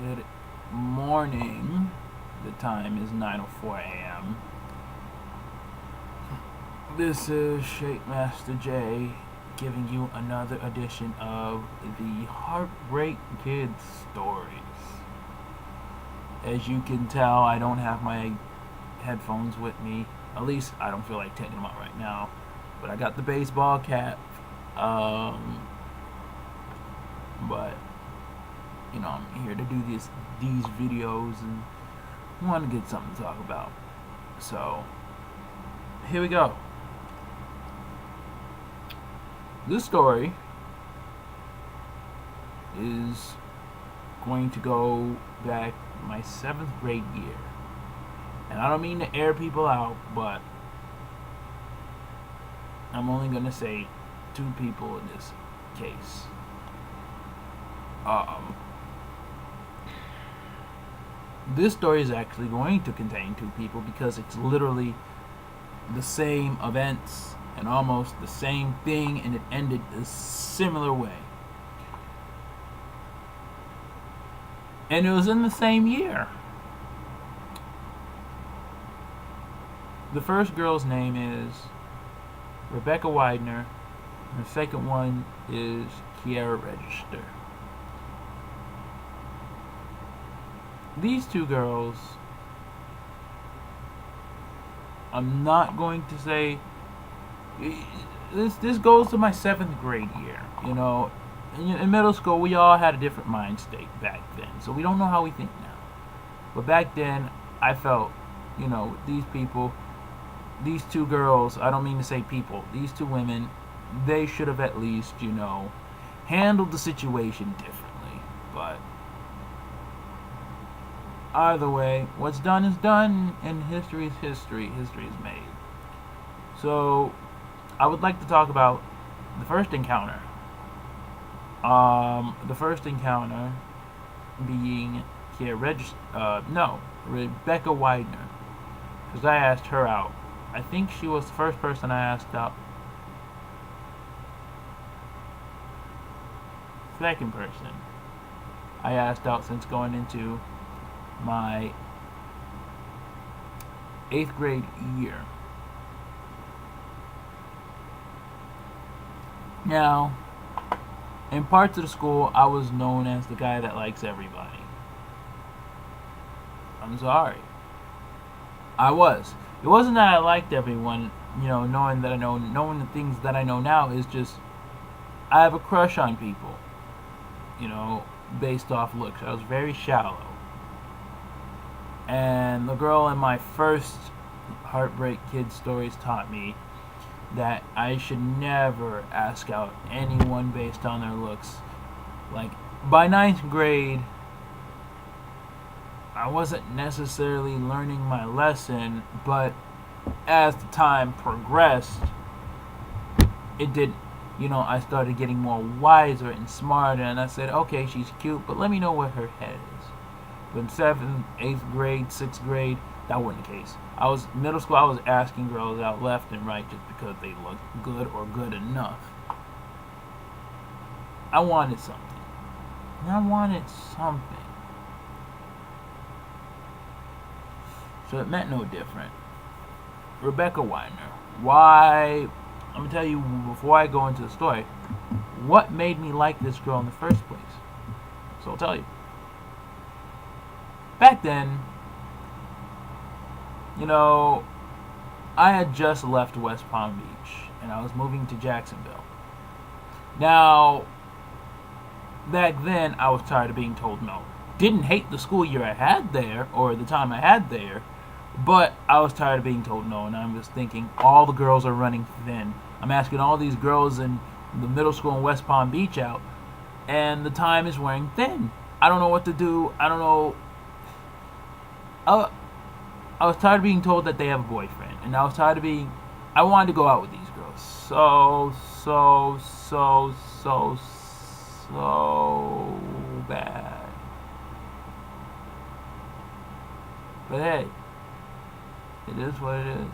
Good morning. The time is 9:04 a.m. This is Jhammaster J giving you another edition of the Heartbreak Kids stories. As you can tell, I don't have my headphones with me. At least I don't feel like taking them out right now. But I got the baseball cap. But I'm here to do these videos and want to get something to talk about. So here we go. This story is going to go back my 7th grade year. And I don't mean to air people out, but I'm only going to say 2 people in this case. This story is actually going to contain 2 people because it's literally the same events and almost the same thing, and it ended a similar way. And it was in the same year. The first girl's name is Rebecca Widener, and the second one is Kiara Register. These 2 girls, I'm not going to say this goes to my 7th grade year. In middle school we all had a different mind state back then, so we don't know how we think now. But back then I felt, these people, these 2 girls, I don't mean to say people, these 2 women, they should have at least, handled the situation differently. But either way, what's done is done, and history is history. History is made. So, I would like to talk about the first encounter. The first encounter being Rebecca Widener, because I asked her out. I think she was the first person I asked out. Second person I asked out since going into my 8th grade year. Now, in parts of the school, I was known as the guy that likes everybody. I'm sorry. I was. It wasn't that I liked everyone, knowing the things that I know now is just, I have a crush on people, based off looks. I was very shallow. And the girl in my first Heartbreak Kids stories taught me that I should never ask out anyone based on their looks. Like, by 9th grade, I wasn't necessarily learning my lesson, but as the time progressed, it did, I started getting more wiser and smarter, and I said, okay, she's cute, but let me know where her head is. But in 7th, 8th grade, 6th grade, that wasn't the case. Middle school, I was asking girls out left and right just because they looked good or good enough. I wanted something. So it meant no different. Rebecca Widener. Why? I'm going to tell you before I go into the story, what made me like this girl in the first place. So I'll tell you. Back then, I had just left West Palm Beach and I was moving to Jacksonville. Now, back then I was tired of being told no. Didn't hate the school year I had there or the time I had there, but I was tired of being told no, and I was thinking all the girls are running thin. I'm asking all these girls in the middle school in West Palm Beach out, and the time is wearing thin. I don't know what to do. I don't know. I was tired of being told that they have a boyfriend, and I wanted to go out with these girls so bad. But hey, it is what it is.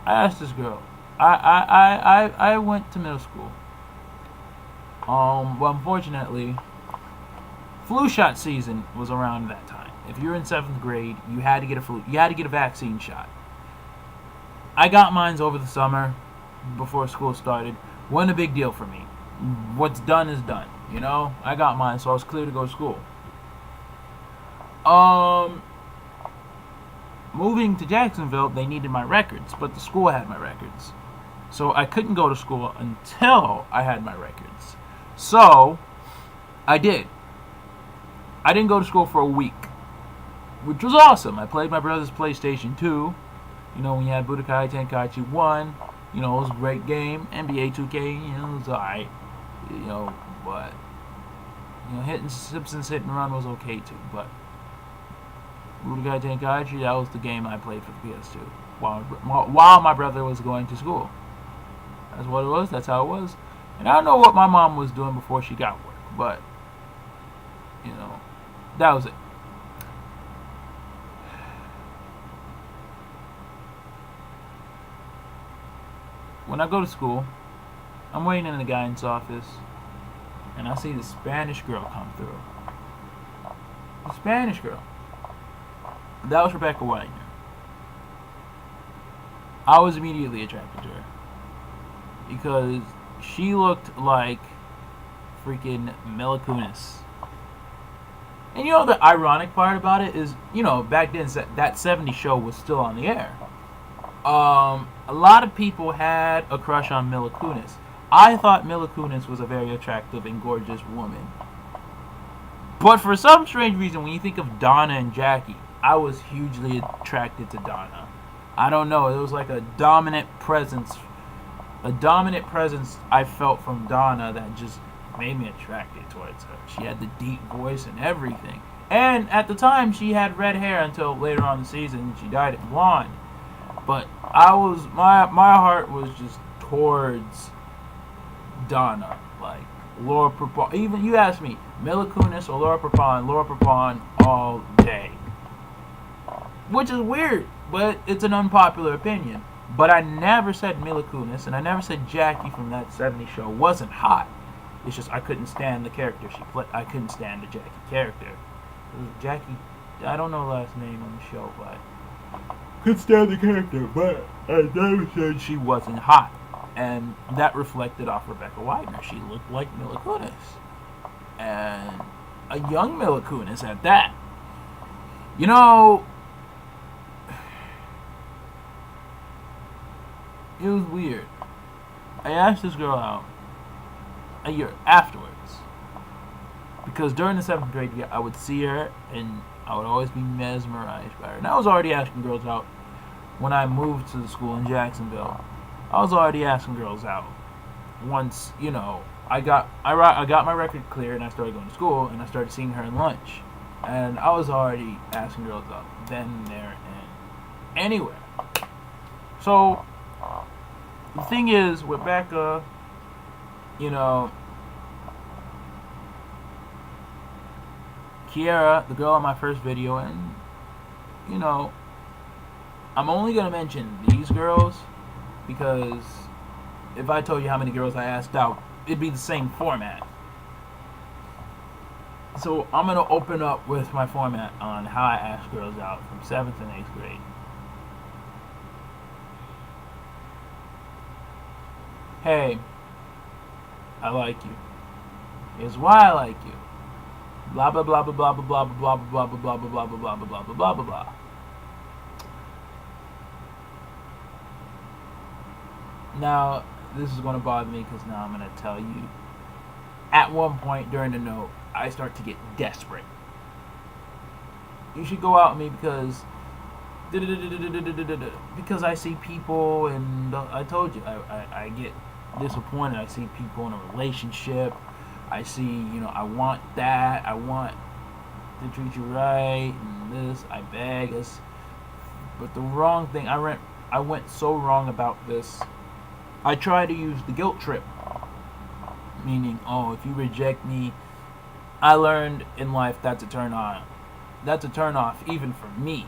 I asked this girl, I went to middle school. But unfortunately, flu shot season was around that time. If you're in 7th grade, you had to get a vaccine shot. I got mine over the summer before school started. Wasn't a big deal for me. What's done is done. You know, I got mine, so I was clear to go to school. Moving to Jacksonville, they needed my records, but the school had my records. So I couldn't go to school until I had my records. So I did. I didn't go to school for a week, which was awesome. I played my brother's PlayStation 2. You know, when you had Budokai Tenkaichi 1, you know, it was a great game. NBA 2K, you know, it was alright. You know, but, you know, Simpsons Hit and Run was okay too. But Budokai Tenkaichi, that was the game I played for the PS2 while my brother was going to school. That's what it was. That's how it was. And I don't know what my mom was doing before she got work, but, you know, that was it. When I go to school, I'm waiting in the guidance office, and I see the Spanish girl come through. The Spanish girl. That was Rebecca Widener. I was immediately attracted to her because she looked like freaking Mila Kunis. And you know the ironic part about it is, you know, back then that 70s show was still on the air. A lot of people had a crush on Mila Kunis. I thought Mila Kunis was a very attractive and gorgeous woman. But for some strange reason, when you think of Donna and Jackie, I was hugely attracted to Donna. I don't know, it was like a dominant presence I felt from Donna that just made me attracted towards her. She had the deep voice and everything. And at the time, she had red hair until later on in the season. She dyed it blonde. But my heart was just towards Donna. Like, Laura Prepon. Even, you asked me, Mila Kunis or Laura Prepon all day. Which is weird, but it's an unpopular opinion. But I never said Mila Kunis, and I never said Jackie from that 70s show wasn't hot. It's just I couldn't stand the character she played. I couldn't stand the Jackie character. Jackie, I don't know the last name on the show, but couldn't stand the character. But I never said she wasn't hot, and that reflected off Rebecca Widener. She looked like Mila Kunis, and a young Mila Kunis at that. You know, it was weird. I asked this girl out a year afterwards because during the 7th grade year I would see her and I would always be mesmerized by her. And I was already asking girls out when I moved to the school in Jacksonville. I was already asking girls out. Once, you know, I got my record clear and I started going to school and I started seeing her in lunch. And I was already asking girls out then, there, and anywhere. So the thing is, Rebecca, you know, Kiara, the girl in my first video, and, you know, I'm only going to mention these girls because if I told you how many girls I asked out, it'd be the same format. So I'm going to open up with my format on how I ask girls out from 7th and 8th grade. Hey, I like you. Here's why I like you. Blah blah blah blah blah blah blah blah blah blah blah blah blah blah blah blah blah blah blah blah. Now this is going to bother me because now I'm going to tell you. At one point during the note, I start to get desperate. You should go out with me because I see people, and I told you I get disappointed. I see people in a relationship. I see, you know, I want that. I want to treat you right, and this. I beg us, but the wrong thing. I went so wrong about this. I try to use the guilt trip, meaning, oh, if you reject me, I learned in life that's a turn on. That's a turn off, even for me.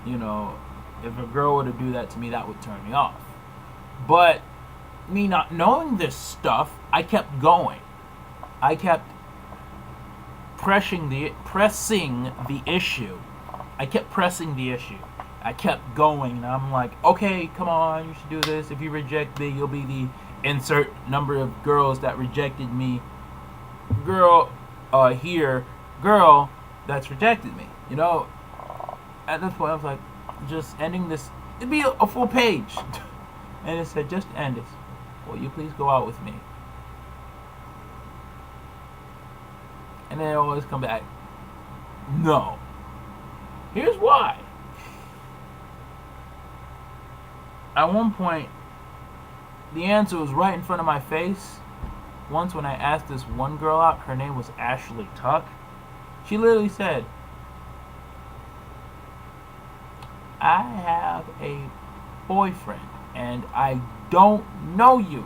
You know, if a girl were to do that to me, that would turn me off. But me not knowing this stuff, I kept going. I kept pressing the issue. I kept pressing the issue. I kept going, and I'm like, okay, come on, you should do this. If you reject me, you'll be the insert number of girls that rejected me. Girl that's rejected me. You know, at this point, I was like, just ending this. It'd be a full page. And it said, just end it. Will you please go out with me? And then it always come back, no. Here's why. At one point, the answer was right in front of my face. Once when I asked this one girl out, her name was Ashley Tuck. She literally said, I have a boyfriend and I don't know you.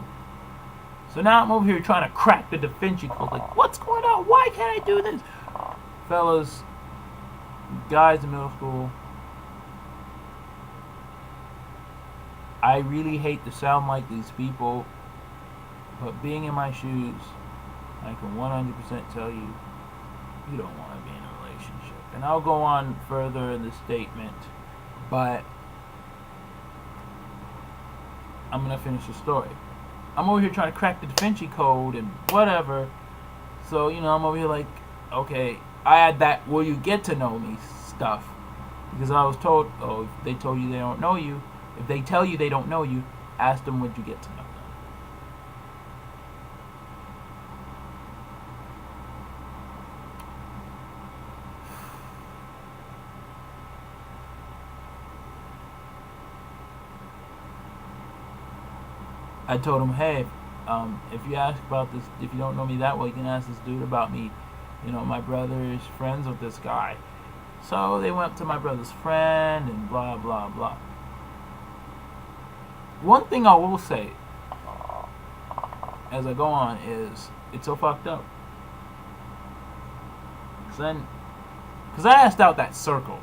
So now I'm over here trying to crack the Da Vinci Code. Like, what's going on? Why can't I do this? Fellas, guys in middle school, I really hate to sound like these people, but being in my shoes, I can 100% tell you, you don't want to be in a relationship. And I'll go on further in the statement, but I'm going to finish the story. I'm over here trying to crack the Da Vinci Code and whatever. So, you know, I'm over here like, okay, I had that will you get to know me stuff. Because I was told, oh, if they told you they don't know you, if they tell you they don't know you, ask them would you get to know them. I told him, hey, if you ask about this, if you don't know me that well, you can ask this dude about me. You know, my brother is friends with this guy. So they went up to my brother's friend and blah, blah, blah. One thing I will say, as I go on, is it's so fucked up. Because I asked out that circle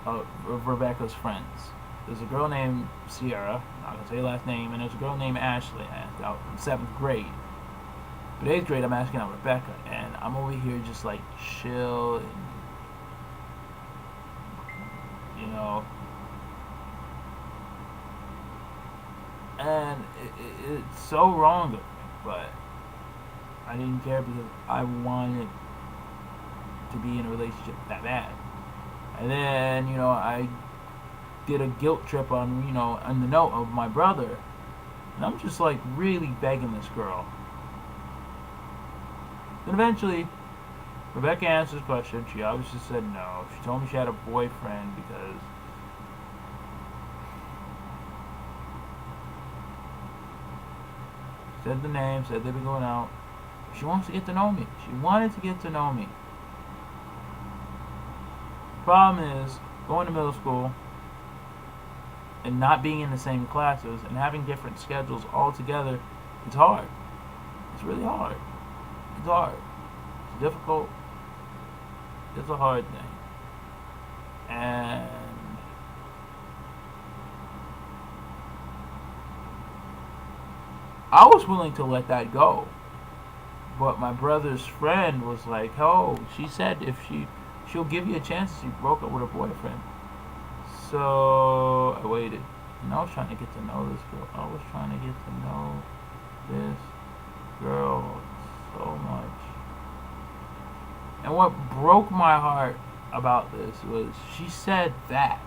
of Rebecca's friends. There's a girl named Sierra, I'm not going to say her last name, and there's a girl named Ashley I asked out in 7th grade. But 8th grade, I'm asking out Rebecca, and I'm over here just like chill and, you know, and it's so wrong of me, but I didn't care because I wanted to be in a relationship that bad. And then, you know, I did a guilt trip on, you know, on the note of my brother. And I'm just like really begging this girl. Then eventually, Rebecca answered the question. She obviously said no. She told me she had a boyfriend because said the name, said they've been going out. She wants to get to know me. She wanted to get to know me. Problem is, going to middle school and not being in the same classes and having different schedules altogether, it's hard. It's really hard. It's hard. It's difficult. It's a hard thing. And I was willing to let that go. But my brother's friend was like, oh, she said if she'll give you a chance if she broke up with her boyfriend. So I waited. And I was trying to get to know this girl. I was trying to get to know this girl so much. And what broke my heart about this was she said that.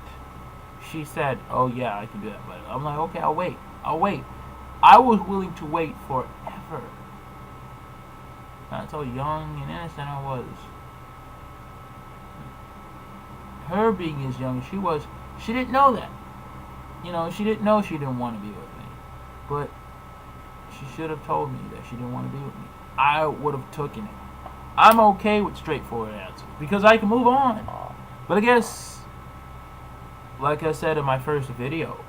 She said, oh yeah, I can do that. But I'm like, okay, I'll wait. I was willing to wait forever. That's how young and innocent I was. Her being as young as she was, she didn't know that. You know, she didn't know she didn't want to be with me. But she should have told me that she didn't want to be with me. I would have taken it. I'm okay with straightforward answers because I can move on. But I guess, like I said in my first video,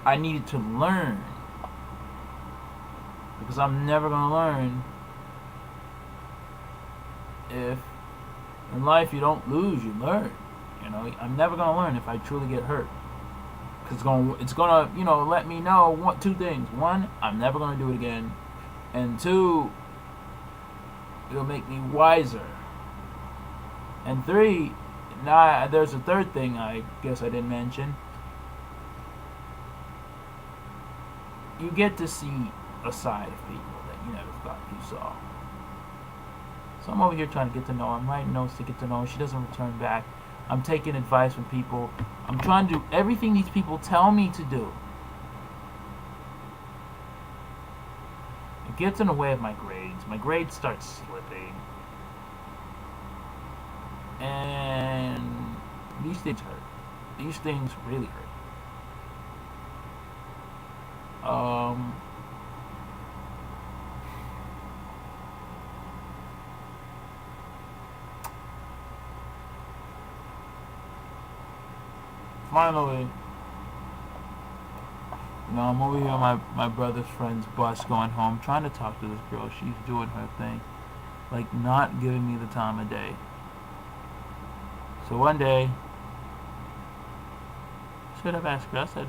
I needed to learn. Because I'm never going to learn if in life you don't lose, you learn. You know, I'm never going to learn if I truly get hurt. 'Cause it's gonna, let me know two things. One, I'm never gonna do it again, and two, it'll make me wiser. And three, now there's a third thing I guess I didn't mention. You get to see a side of people that you never thought you saw. So I'm over here trying to get to know her. I'm writing notes to get to know her. She doesn't return back. I'm taking advice from people. I'm trying to do everything these people tell me to do. It gets in the way of my grades. My grades start slipping. And these things hurt. These things really hurt. Finally, I'm over here on my brother's friend's bus going home, trying to talk to this girl. She's doing her thing, like not giving me the time of day. So one day, I should have asked her. I said,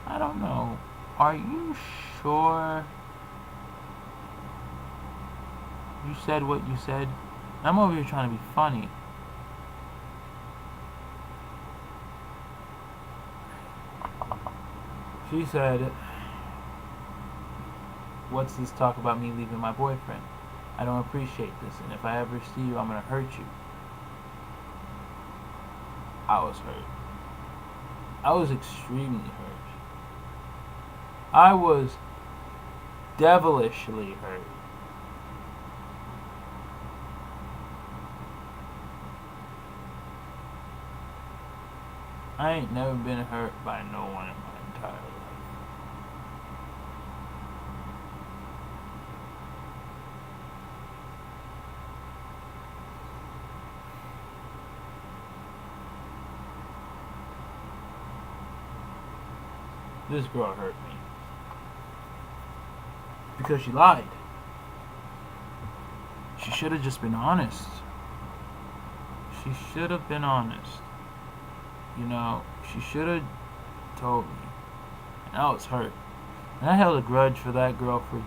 I don't know, are you sure you said what you said? I'm over here trying to be funny. She said, what's this talk about me leaving my boyfriend? I don't appreciate this, and if I ever see you, I'm going to hurt you. I was hurt. I was extremely hurt. I was devilishly hurt. I ain't never been hurt by no one in my entire life. This girl hurt me because she lied. She should have just been honest. She should have been honest. She should have told me. And I was hurt. And I held a grudge for that girl for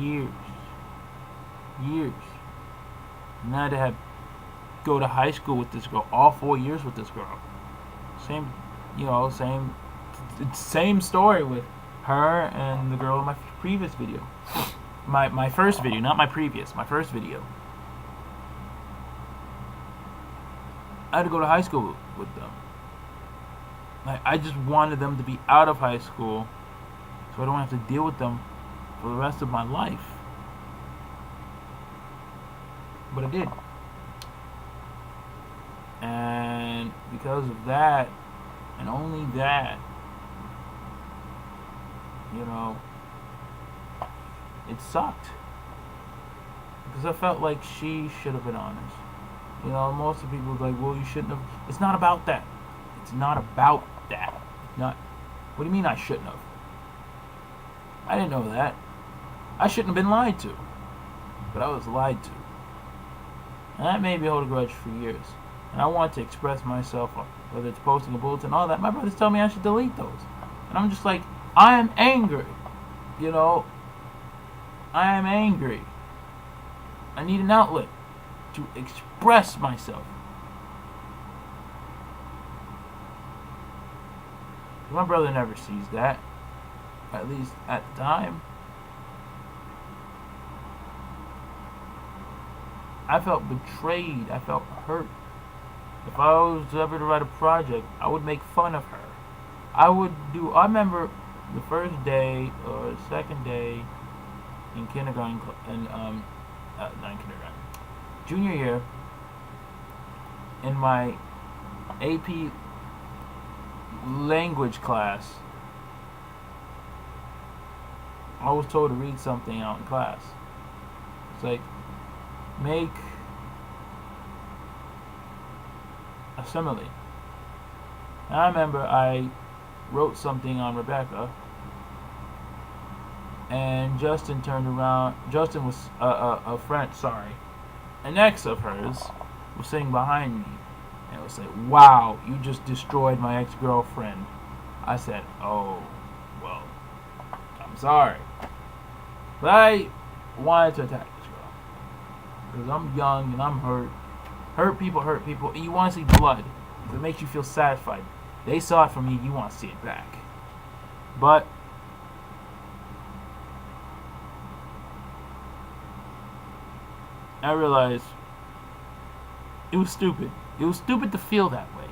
years. And I had to go to high school with this girl, all 4 years with this girl. Same story with her and the girl in my previous video. My first video, not my previous, my first video. I had to go to high school with them. I just wanted them to be out of high school so I don't have to deal with them for the rest of my life. But I did. And because of that, and only that, it sucked. Because I felt like she should have been honest. Most of the people are like, well, you shouldn't have. It's not about that. It's not about that. What do you mean I shouldn't have? I didn't know that. I shouldn't have been lied to. But I was lied to. And that made me hold a grudge for years. And I want to express myself, whether it's posting a bulletin, all that. My brothers tell me I should delete those. And I'm just like, I am angry. I am angry. I need an outlet to express myself. My brother never sees that. At least at the time. I felt betrayed. I felt hurt. If I was ever to write a project, I would make fun of her. I remember the first day or second day in kindergarten, not in kindergarten, junior year, in my AP language class, I was told to read something out in class. It's like, make a simile. And I remember I wrote something on Rebecca, and Justin turned around. Justin was an ex of hers was sitting behind me, And it was like, wow, you just destroyed my ex-girlfriend. I said, oh, well, I'm sorry. But I wanted to attack this girl. Because I'm young and I'm hurt. Hurt people, and you want to see blood. If it makes you feel satisfied. They saw it from me, you want to see it back. But I realized it was stupid. It was stupid to feel that way.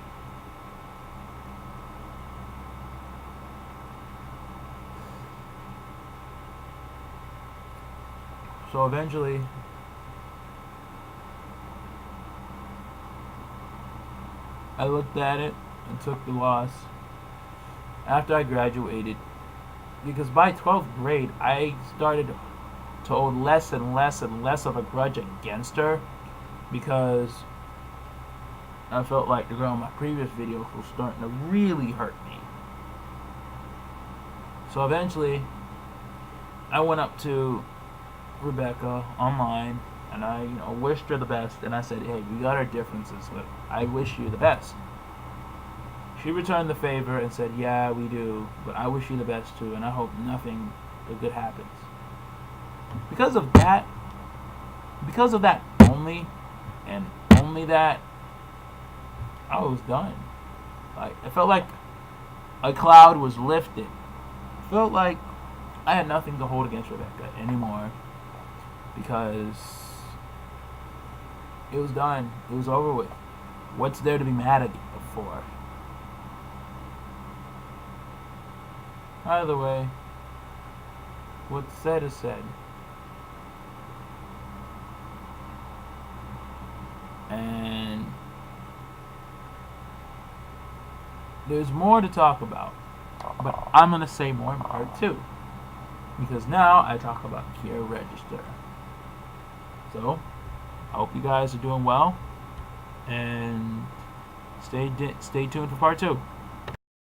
So eventually, I looked at it and took the loss after I graduated, because by 12th grade I started to hold less and less and less of a grudge against her, because I felt like the girl in my previous videos was starting to really hurt me. So eventually I went up to Rebecca online and I wished her the best, and I said, hey, we got our differences, but I wish you the best. She returned the favor and said, yeah, we do, but I wish you the best too, and I hope nothing good happens. Because of that only, and only that, I was done. Like, it felt like a cloud was lifted. It felt like I had nothing to hold against Rebecca anymore, because it was done. It was over with. What's there to be mad for? Either way, what's said is said. And there's more to talk about, but I'm going to say more in part 2, because now I talk about Care Register. So, I hope you guys are doing well, and stay tuned for part 2.